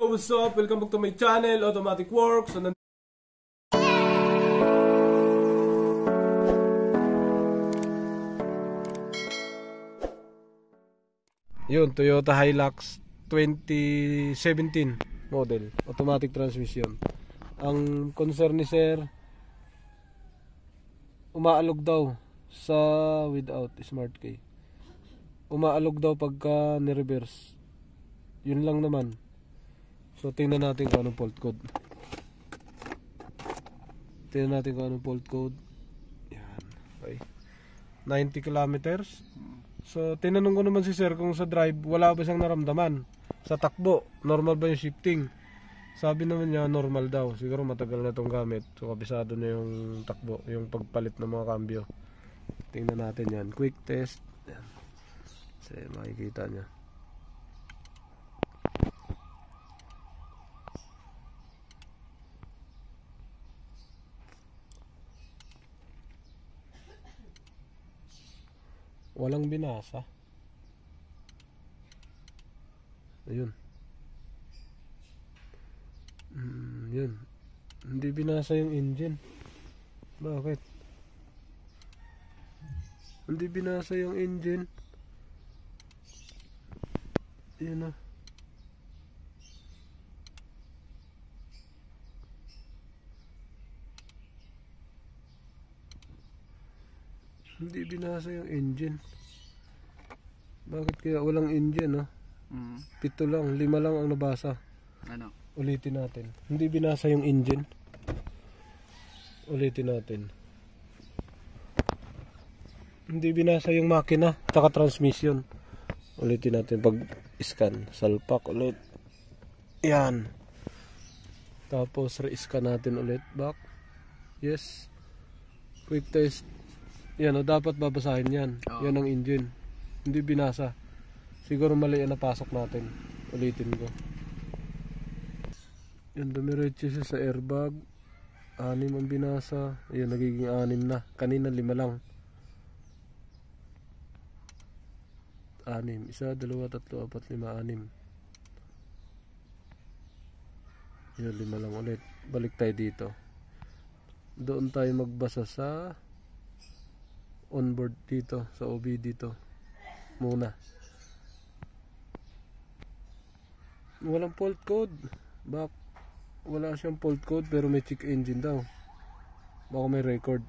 What's up? Welcome back to my channel, Automatic Works. So, yun, Toyota Hilux 2017 model, automatic transmission. Ang concern ni sir, umaalog daw sa without smart key. Umaalog daw pagka ni-reverse. Yun lang naman. So tingnan natin kung anong fault code. Tingnan natin kung anong fault code. Yan. Okay. 90 kilometers. So tinanong ko naman si sir kung sa drive wala ba siyang naramdaman. Sa takbo, normal ba yung shifting? Sabi naman niya normal daw. Siguro matagal na itong gamit. So kabisado na yung takbo, yung pagpalit ng mga kambyo. Tingnan natin yan. Quick test. Yan. Kasi makikita niya. Walang binasa. Ayun. Yun. Hindi binasa yung engine. Bakit? Hindi binasa yung engine. Yun na. Hindi binasa yung engine. Bakit kaya walang engine, no? 7 lang, 5 lang ang nabasa. Ano? Ulitin natin. Hindi binasa yung engine. Ulitin natin. Hindi binasa yung makina, taka transmission. Ulitin natin pag scan. Salpak ulit. Yan. Tapos re-scan natin ulit. Back. Yes. Quick test. Yan o, dapat babasahin yan. Yan ang engine. Hindi binasa. Siguro mali yan napasok natin. Ulitin ko. Yan, dumiretso siya sa airbag. 6 ang binasa. Ayan, nagiging 6 na. Kanina 5 lang. 6. 1, 2, 3, 4, 5, 6. Yan, 5 lang ulit. Balik tayo dito. Doon tayo magbasa sa onboard dito. Sa OB dito. Muna. Walang fault code. Back. Wala siyang fault code pero may check engine daw. Baka may record.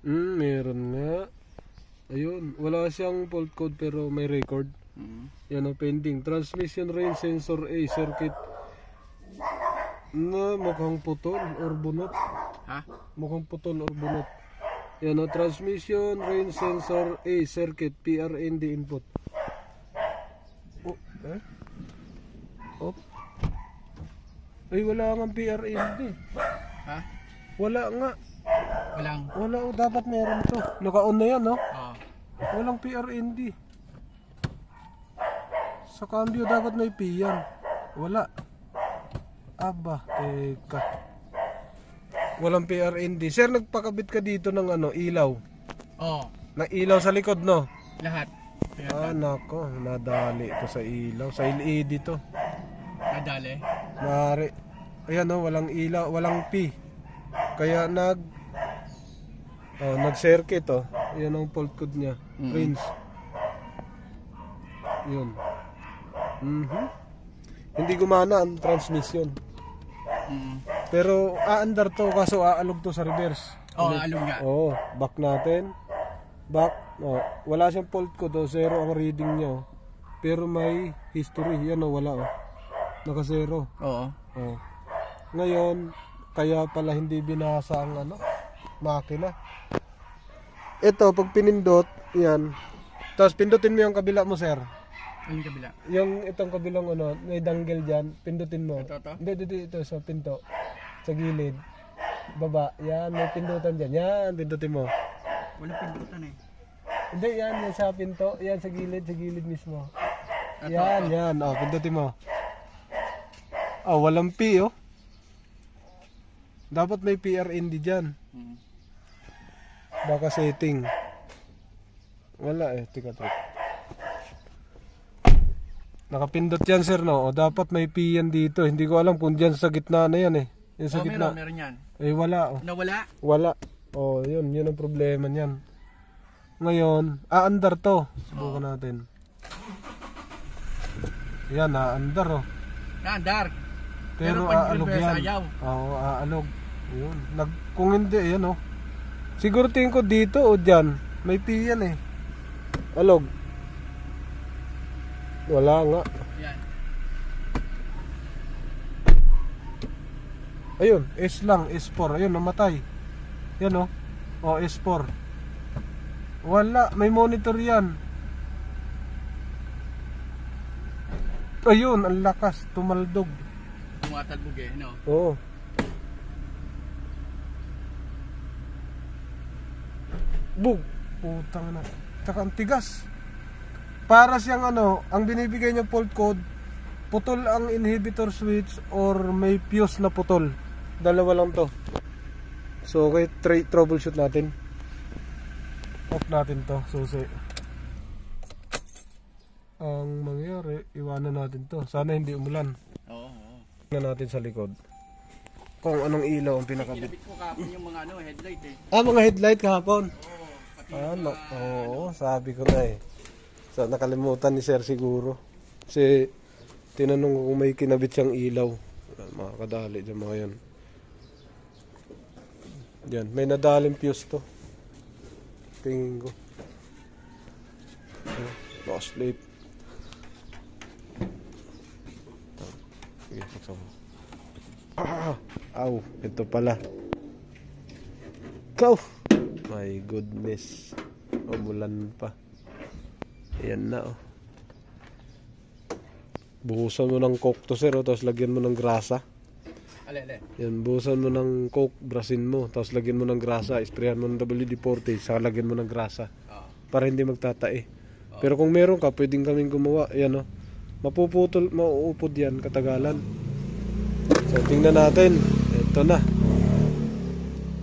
Meron nga. Ayun, wala siyang fault code pero may record. Yan o, pending. Transmission range sensor A circuit na mukhang putol or bunot. Ha? Mukhang putol or bunot. Yan o, transmission range sensor A circuit PRND input. Oh, ay, wala nga PRND. Ha? Wala nga. Wala, dapat meron to. Naka-on na yan, no? Oo. Walang PRND. Sa cambio dapat may P yan. Wala. Aba, teka. Walang PRND. Sir, nagpakabit ka dito ng ano, ilaw. Oo. Na ilaw sa likod, no? Lahat. Nako, nadali ito sa ilaw. Sa LED to. Nadali? Mari. Ayan, no, walang ilaw, walang P. Kaya nag-circuit, oh. Ayan ang fault code niya. Range. Yun. Hindi gumana ang transmission. Pero aandar to, kaso aalog to sa reverse. Oo, aalog nga. Oo, back natin. Back. Oh, wala siyang fault code, oh. 0 ang reading niya, oh. Pero may history. Yan, oh, wala, oh. Naka 0. Oo. Oh. Ngayon, kaya pala hindi binasa ang ano, makina. Ito, pag pinindot, yan. Tapos pindutin mo yung kabila mo, sir. Yung kabila? Yung itong kabilang ano, may dangle dyan, pindutin mo. Ito? Hindi, ito sa pinto. Sa gilid. Baba, yan, may pindutan dyan. Yan, pindutin mo. Walang pindutan eh. Hindi, yan sa pinto. Yan, sa gilid mismo. Ito, Yan. Oh, pindutin mo. Oh, walang P, oh. Dapat may PRND dyan. Baka setting. Wala eh, tika. Nakapindot yan sir no. O dapat may P yan dito. Hindi ko alam kung dyan sa gitna na yan eh. Yan sa gitna. Meron yan. Eh wala oh. Nawala? Wala. Oh, yun ang problema niyan. Ngayon, aandar to. Subukan natin. Yan, aandar oh. Aandar. Pero pag aalog reverse, yan. ayaw. Oo, aalog. Yun. Kung hindi, yan oh. Siguro tingin ko dito o dyan. May P yan eh. Alog. Wala nga. Yan. Ayun, S lang, S4. Ayun, namatay. Yan oh. O, S4. Wala, may monitor yan. Ayun, ang lakas, tumaldog. Tumatalbog eh, no? Oo. Bug. Putang na. Tsaka ang tigas. Para siyang ano, ang binibigay niya fault code, putol ang inhibitor switch or may fuse na putol. Dalawa lang to. So okay, troubleshoot natin. Off natin to, susi. Ang mangyari, iwanan natin to. Sana hindi umulan. Oo. Tingnan natin sa likod kung anong ilaw ang pinakabit. Kinabit ko kapon yung mga headlight eh. Mga headlight kahapon. Oo, Oo, sabi ko na eh. So, nakalimutan ni Sir siguro. Kasi tinanong ko kung may kinabit siyang ilaw. Mga kadali dyan mga yan. Yan, may nadaling fuse to. Tingin ko. Lost sleep. Sige, saksa mo. Aw, ito pala. Ikaw! My goodness. Umulan pa. Ayan na oh. Buhusan mo ng coke to sir oh, tapos lagyan mo ng grasa. Ale. Yan, buhusan mo ng coke, brasin mo, tapos lagyan mo ng grasa, isprayan mo ng WD-40, saka lagyan mo ng grasa. Para hindi magtatae. Pero kung meron ka, pwedeng kaming gumawa. Ayan oh. Mapuputol, mauupod yan katagalan. So tingnan natin. Ito na.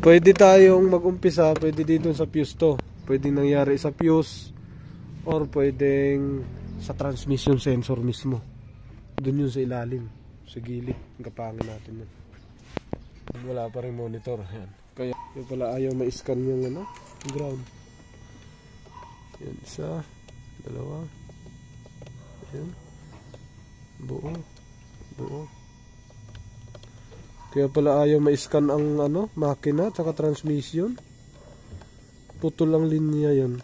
Pwede tayong mag-umpisa, pwede dito sa fuse to. Pwedeng nangyari sa fuse or pwedeng sa transmission sensor mismo. Doon yun sa ilalim, sa gilid. Kapangin natin yun. Wala pa rin monitor. Yan. Kaya yung pala ayaw ma-scan yung ano, ground. Yan, isa, dalawa. Yan. Buo. Kaya pala ayaw ma-scan ang ano, makina at saka transmission. Putol ang linya yan.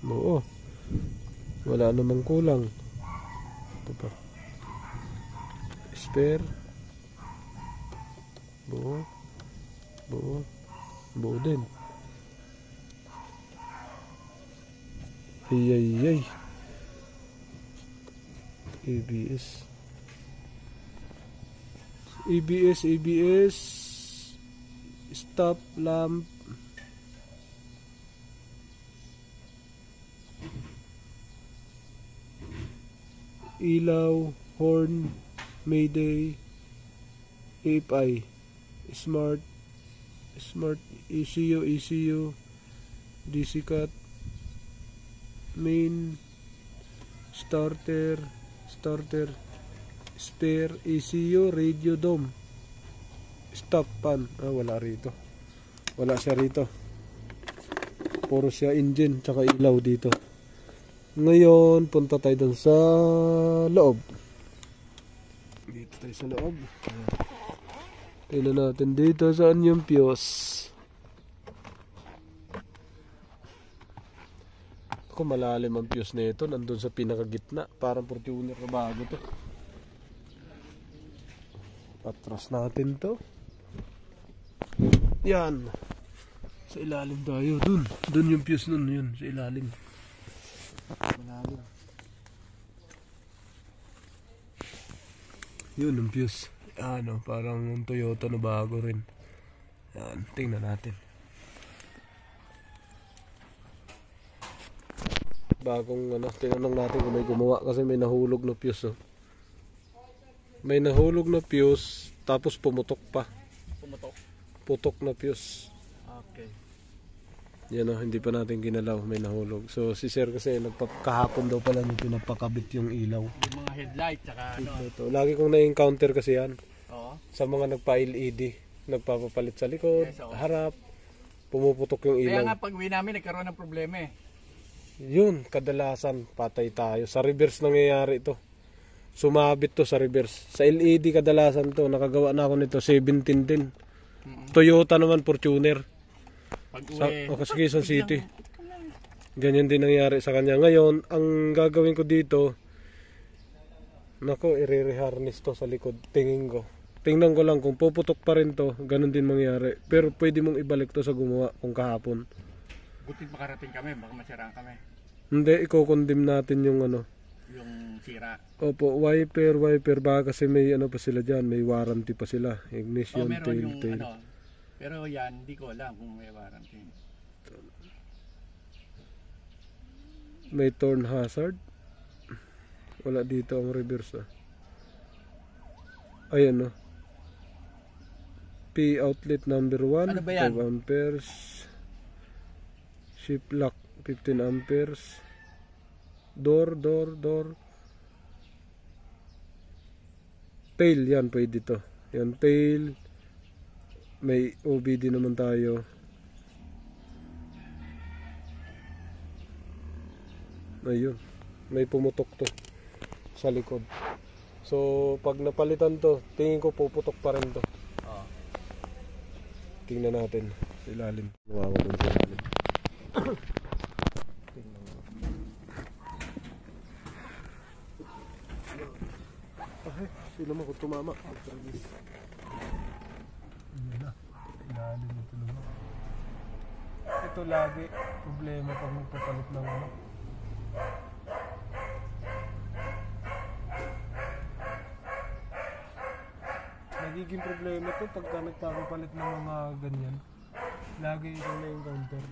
Oo. Wala namang kulang. Ito pa. Spare. Buo din. Ay. ABS stop lamp. Ilaw, horn, mayday, AFI, smart ECU, DC cut, main, starter, spare, ECU, radio dome, stop pan. Wala rito. Wala siya rito. Puro siya engine tsaka ilaw dito. Ngayon, punta tayo dun sa loob. Dito tayo sa loob. Tingnan natin dito saan yung fuse. Ako malalim ang fuse na ito. Nandun sa pinakagitna. Parang 41 na bago to. Patras natin to. Yan. Sa ilalim tayo. Dun yung fuse nun. Yun, sa ilalim. Malalim. Yun ang fuse. Ano, parang yung Toyota na bago rin. Yan, tingnan natin. bagong ano, tinanong natin kung may gumawa kasi may nahulog na fuse. Oh. May nahulog na fuse tapos pumutok pa. Pumutok. Putok na fuse. Okay. Yan oh, hindi pa natin ginalaw, may nahulog. So si sir kasi kahapon daw pala nito napakabit yung ilaw. Yung mga headlight tsaka ano. Ito, lagi kong na-encounter kasi yan. Oo. Sa mga nagpa-LED, nagpapapalit sa likod, Yes, oo. harap, pumuputok yung Kaya ilaw. nga pag uwi namin nagkaroon ng problema eh. Yun, kadalasan patay tayo. Sa reverse nangyayari ito. Sumabit to sa reverse. Sa LED kadalasan to. Nakagawa na ako nito 17 din. Toyota naman, Fortuner. Pag Sa uwi. Quezon City. Ganyan din nangyari sa kanya. Ngayon, ang gagawin ko dito, nako, i-reharness to sa likod. Tingin ko. Tingnan ko lang kung puputok pa rin to, ganun din mangyari. Pero pwede mong ibalik to sa gumawa kung kahapon. Buti makarating kami, baka masiraan kami. Hindi, i-condemn natin yung ano. Yung sira. Opo, wiper, baka kasi may ano pa sila dyan, may warranty pa sila. Ignition, Meron tail, yung tail. ano. Pero yan, hindi ko alam kung may warranty. May torn hazard. Wala dito ang reverse. Ayan, no. P outlet number 1, Ano ba yan? 5 amperes. Shift lock, 15 amperes. Door. Tail, yan, pwede to. Yan, tail. May OBD naman tayo. Ayun. May pumutok to sa likod. So, pag napalitan to, tingin ko puputok pa rin to. Oo. Tingnan natin sa ilalim. Nawawala sa ilalim. Tingnan mo. Ay, sino mo kung tumama? Hindi na. Ilalim ito naman. Ito lagi problema pag magpapalit ng ano. Nagiging problema to pagka nagpapapalit ng mga ganyan. Lagi itong na-encounter.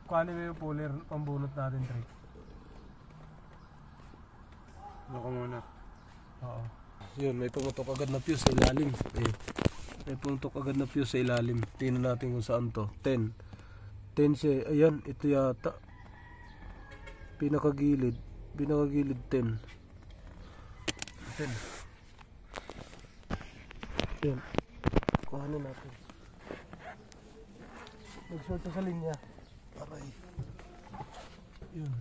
Kuhanin mo yung puller, pambunot natin, Trey. Ako muna. Oo. Yun, may pumutok agad na fuse sa ilalim. May pumutok agad na fuse sa ilalim. Tingnan natin kung saan to. 10. 10 siya. Ayan, ito yata. Pinakagilid 10. 10. Yan. Kuhanin natin. Nag-short sa linya. Aray. Yun.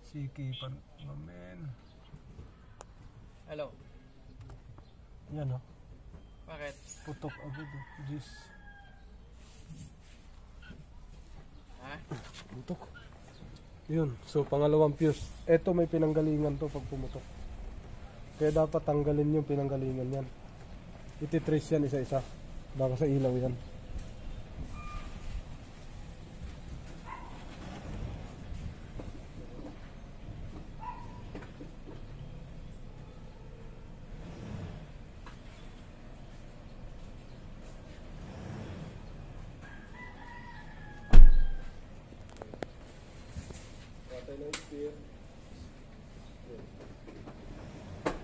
Sikipan. Amen. Hello. Yan, oh. Bakit? Putok agad, oh. Jeez. Ha? Putok. Yun. So, pangalawang fuse. Ito may pinanggalingan to pag pumutok. Kaya dapat tanggalin yung pinanggalingan yan. Ititrace yan isa-isa. Baka sa ilaw yan.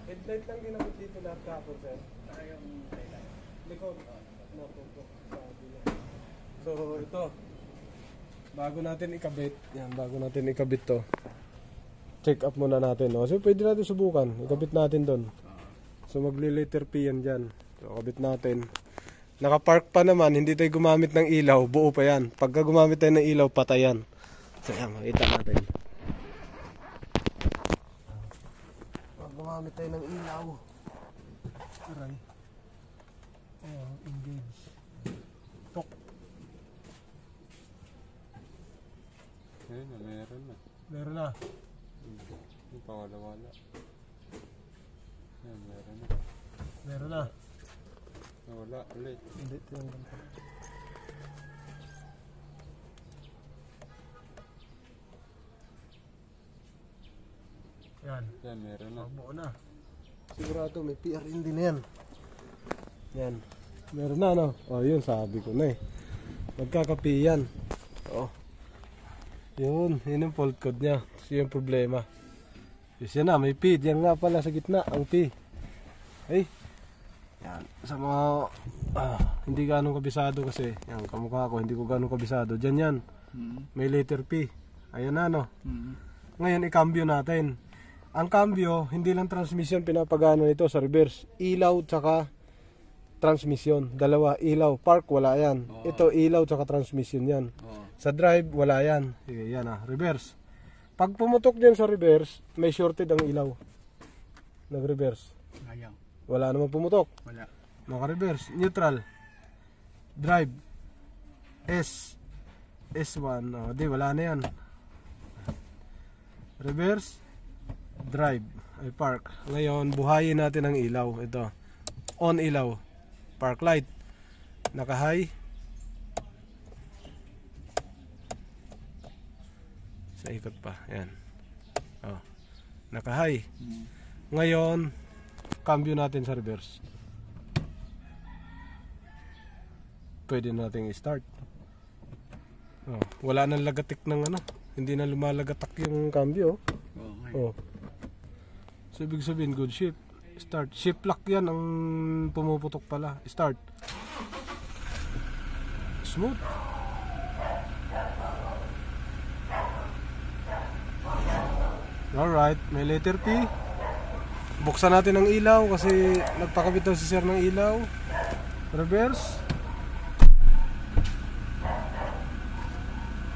Headlight lang ginamit dito lahat kapon, sir. Likod. Naputok sa kabila. So, ito. Bago natin ikabit to. Check up muna natin, no? So, pwede natin subukan. Ikabit natin doon. So, magli-letter P yan dyan. So, kabit natin. Nakapark pa naman, hindi tayo gumamit ng ilaw. Buo pa yan. Pagka gumamit tayo ng ilaw, patay yan. So, yan, makita natin. Pag gumamit tayo ng ilaw. Aray. Oh, engage. Tok. Ayun na, meron na. Meron na. Yung pawala-wala. Ayun, meron na. Meron na. Nawala ulit. Hindi, tinanggal ko. Yan. Yan, meron na. Buo na. Sigurado may PRN din na yan. Yan. Meron na, no? O, yun, sabi ko na eh. Magkakapi yan. O. Yun yung fault code niya. Kasi yung problema. Yes, yan na, may P. Yan nga pala sa gitna, ang P. Ay. Yan. Sa mga hindi ganong kabisado kasi. Yan, kamukha ko, hindi ko ganong kabisado. Diyan yan. May letter P. Ayan na, no? Ngayon, i-cambio natin. Ang cambio, hindi lang transmission pinapagano nito sa reverse. Ilaw tsaka transmission. Dalawa, ilaw. Park, wala yan. Ito, ilaw tsaka transmission yan. Sa drive, wala yan. Sige, yan reverse. Pag pumutok dyan sa reverse, may shorted ang ilaw. Nag-reverse. Ayaw. Wala naman pumutok. Wala. Naka-reverse. Neutral. Drive. S. S1. Di, wala na yan. Reverse. Drive. Ay, park. Ngayon, buhayin natin ang ilaw. Ito. On ilaw. Park light. Naka-high. Sa ikot pa. Yan. Naka-high. Ngayon, cambio natin sa reverse. Pwede nating i-start. Wala nang lagatik ng hindi na lumalagatak yung cambio. So, ibig sabihin, good shift. Start. Shift lock yan ang pumuputok pala. Start. Smooth. Alright, may letter P. Buksan natin ang ilaw kasi nagpakabit daw si sir ng ilaw. Reverse.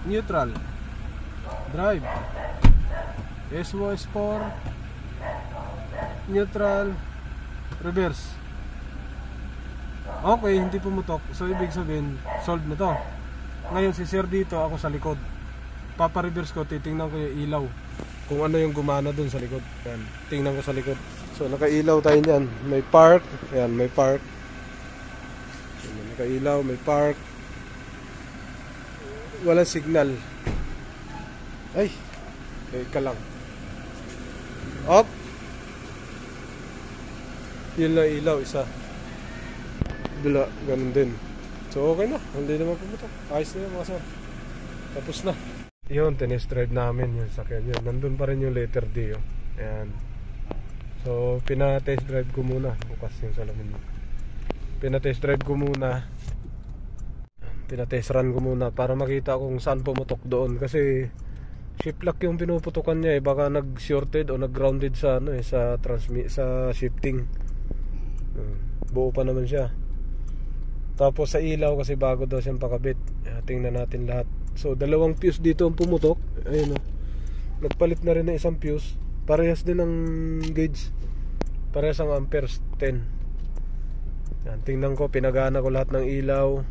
Neutral. Drive. S1, S4. Neutral. Reverse. Okay, hindi pumutok. So ibig sabihin, solved na to. Ngayon si sir dito, ako sa likod. Papa-reverse ko, titingnan ko yung ilaw. Kung ano yung gumana dun sa likod. Yan, tingnan ko sa likod. So nakailaw tayo niyan. May park. Yan, may park. Yan, nakailaw, may park. Walang signal. Ay, ka lang. Up. Yun lang ilaw, isa. Bila, ganun din. So okay na, hindi naman pumutok. Ayos na yun mga sir. Tapos na. Yun, tinest drive namin yung sakyan yun. Nandun pa rin yung letter D. Ayan. So, pina-test drive ko muna. Bukas yung salamin mo. Pina-test drive ko muna. Pina-test run ko muna para makita kung saan pumutok doon. Kasi shift lock yung pinuputukan niya baka nag-shorted o nag-grounded sa sa shifting. Buo pa naman siya. Tapos sa ilaw kasi bago daw siyang pakabit. Tingnan natin lahat. So dalawang fuse dito ang pumutok. Ayun nagpalit na rin ng isang fuse. Parehas din ang gauge. Parehas ang amperes 10. Yan, tingnan ko, pinagana ko lahat ng ilaw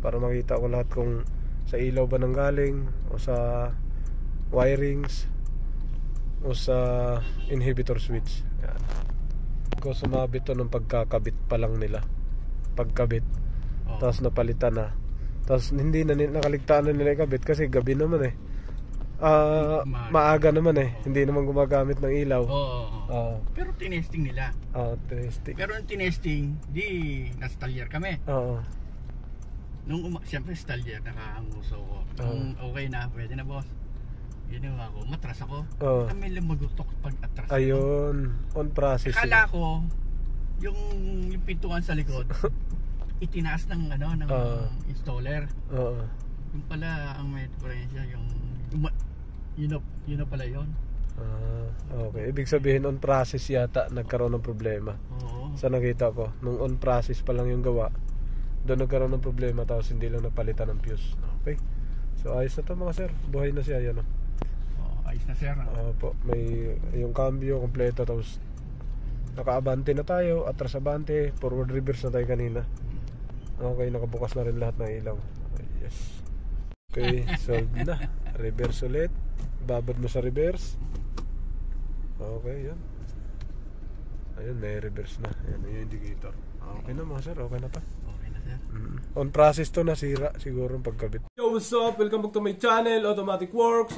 para makita ko lahat kung sa ilaw ba nanggaling o sa wirings o sa inhibitor switch. Yan. Ko sumabit to ng pagkakabit pa lang nila. Pagkabit. Tapos napalitan na. Tapos hindi na nakaligtaan na nila ikabit kasi gabi naman maaga naman hindi naman gumagamit ng ilaw. Pero tinesting nila. Tinesting. Pero yung tinesting, di na-stallier kami. Nung siyempre stallier, nakaanguso ko. Nung okay na, pwede na boss. Ginawa ko, matras ako. Kami lumagutok pag atras. Ayun, on process. Akala ko, yung pintuan sa likod, itinaas ng installer. Yung pala ang may diferensya yung yun na pala yun. Okay, ibig sabihin on process yata nagkaroon ng problema. Sa nakita ko, nung on process pa lang yung gawa, doon nagkaroon ng problema tapos hindi lang napalitan ng fuse. Okay. So ayos na to mga sir. Buhay na siya yan. Ayos na sir. Po, may yung cambio kompleto tapos naka-abante na tayo, atras abante, forward reverse na tayo kanina. Okay, nakabukas na rin lahat ng ilaw. Yes. Okay, solved na. Reverse ulit. Babad mo sa reverse. Okay, yan. Ayun, may reverse na. Yan, yung indicator. Okay na mga sir, okay na pa. Okay na sir. On process to, nasira siguro ang pagkabit. Yo, what's up? Welcome back to my channel, Automatic Works.